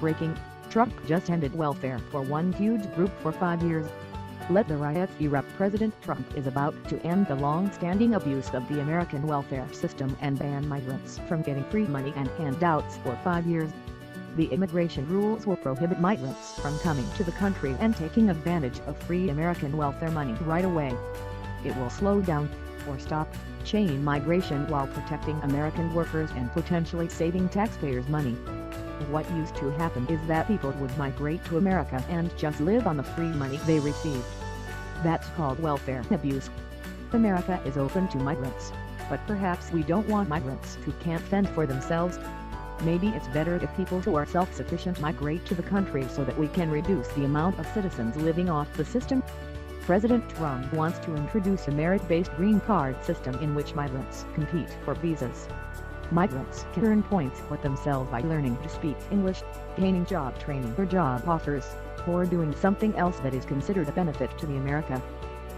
breaking, Trump just ended welfare for one huge group for 5 years. Let the riots erupt. President Trump is about to end the long-standing abuse of the American welfare system and ban migrants from getting free money and handouts for 5 years. The immigration rules will prohibit migrants from coming to the country and taking advantage of free American welfare money right away. It will slow down, or stop, chain migration while protecting American workers and potentially saving taxpayers money. What used to happen is that people would migrate to America and just live on the free money they received. That's called welfare abuse. America is open to migrants, but perhaps we don't want migrants who can't fend for themselves. Maybe it's better if people who are self-sufficient migrate to the country so that we can reduce the amount of citizens living off the system. President Trump wants to introduce a merit-based green card system in which migrants compete for visas. Migrants can earn points for themselves by learning to speak English, gaining job training or job offers, or doing something else that is considered a benefit to the America.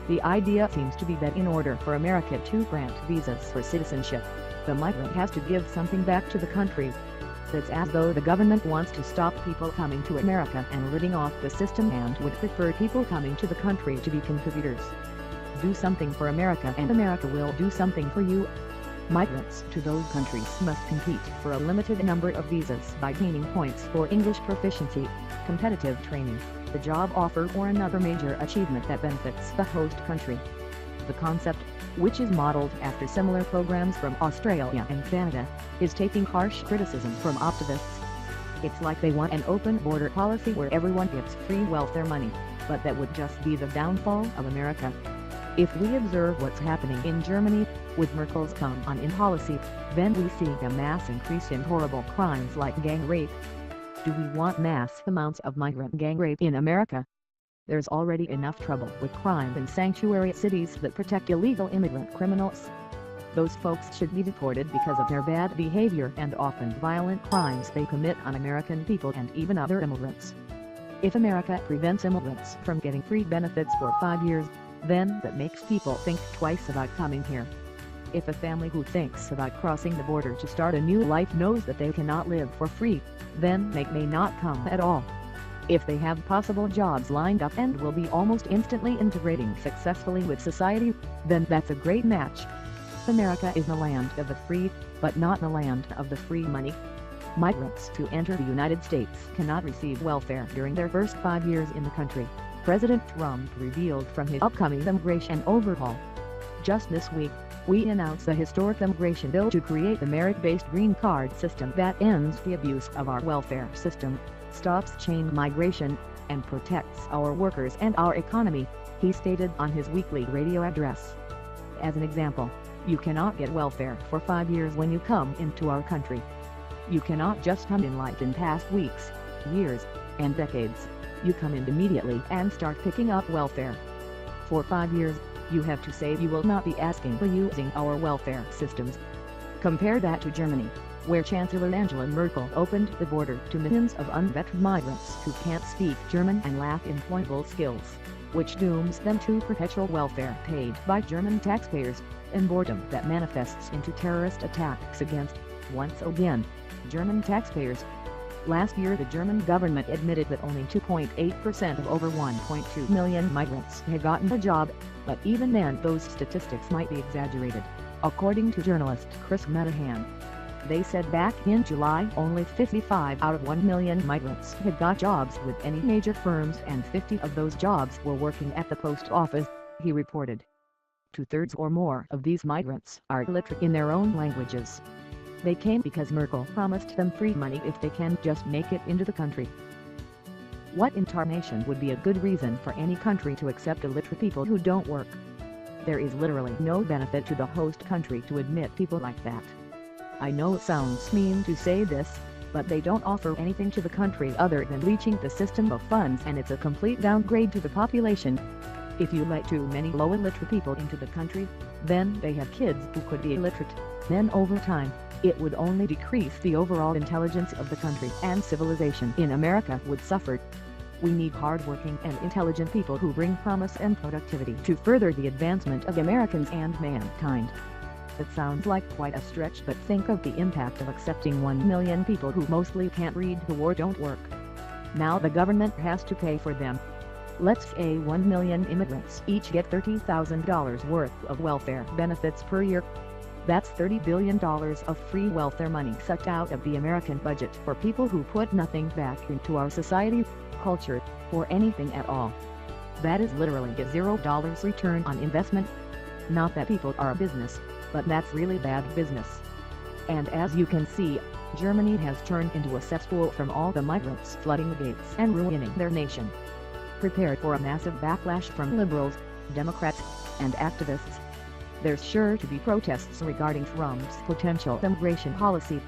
The idea seems to be that in order for America to grant visas for citizenship, the migrant has to give something back to the country. It's as though the government wants to stop people coming to America and living off the system and would prefer people coming to the country to be contributors. Do something for America and America will do something for you. Migrants to those countries must compete for a limited number of visas by gaining points for English proficiency, competitive training, the job offer or another major achievement that benefits the host country. The concept, which is modeled after similar programs from Australia and Canada, is taking harsh criticism from optimists. It's like they want an open border policy where everyone gets free welfare money, but that would just be the downfall of America. If we observe what's happening in Germany, with Merkel's come on in policy, then we see a mass increase in horrible crimes like gang rape. Do we want mass amounts of migrant gang rape in America? There's already enough trouble with crime in sanctuary cities that protect illegal immigrant criminals. Those folks should be deported because of their bad behavior and often violent crimes they commit on American people and even other immigrants. If America prevents immigrants from getting free benefits for 5 years, then that makes people think twice about coming here. If a family who thinks about crossing the border to start a new life knows that they cannot live for free, then they may not come at all. If they have possible jobs lined up and will be almost instantly integrating successfully with society, then that's a great match. America is the land of the free, but not the land of the free money. Migrants who enter the United States cannot receive welfare during their first 5 years in the country, President Trump revealed from his upcoming immigration overhaul. Just this week, we announced a historic immigration bill to create the merit-based green card system that ends the abuse of our welfare system, stops chain migration, and protects our workers and our economy, he stated on his weekly radio address. As an example, you cannot get welfare for 5 years when you come into our country. You cannot just come in like in past weeks, years, and decades. You come in immediately and start picking up welfare. For 5 years, you have to say you will not be asking for using our welfare systems. Compare that to Germany, where Chancellor Angela Merkel opened the border to millions of unvetted migrants who can't speak German and lack employable skills, which dooms them to perpetual welfare paid by German taxpayers, and boredom that manifests into terrorist attacks against, once again, German taxpayers. Last year the German government admitted that only 2.8% of over 1.2 million migrants had gotten a job, but even then those statistics might be exaggerated, according to journalist Chris Menahan. They said back in July only 55 out of 1 million migrants had got jobs with any major firms and 50 of those jobs were working at the post office, he reported. 2/3 or more of these migrants are illiterate in their own languages. They came because Merkel promised them free money if they can just make it into the country. What in tarnation would be a good reason for any country to accept illiterate people who don't work? There is literally no benefit to the host country to admit people like that. I know it sounds mean to say this, but they don't offer anything to the country other than leeching the system of funds, and it's a complete downgrade to the population. If you let too many low illiterate people into the country, then they have kids who could be illiterate. Then over time, it would only decrease the overall intelligence of the country, and civilization in America would suffer. We need hardworking and intelligent people who bring promise and productivity to further the advancement of Americans and mankind. It sounds like quite a stretch, but think of the impact of accepting 1 million people who mostly can't read or don't work. Now the government has to pay for them. Let's say 1 million immigrants each get $30,000 worth of welfare benefits per year. That's $30 billion of free welfare money sucked out of the American budget for people who put nothing back into our society, culture, or anything at all. That is literally a $0 return on investment. Not that people are a business, but that's really bad business. And as you can see, Germany has turned into a cesspool from all the migrants flooding the gates and ruining their nation. Prepare for a massive backlash from liberals, Democrats, and activists. There's sure to be protests regarding Trump's potential immigration policy.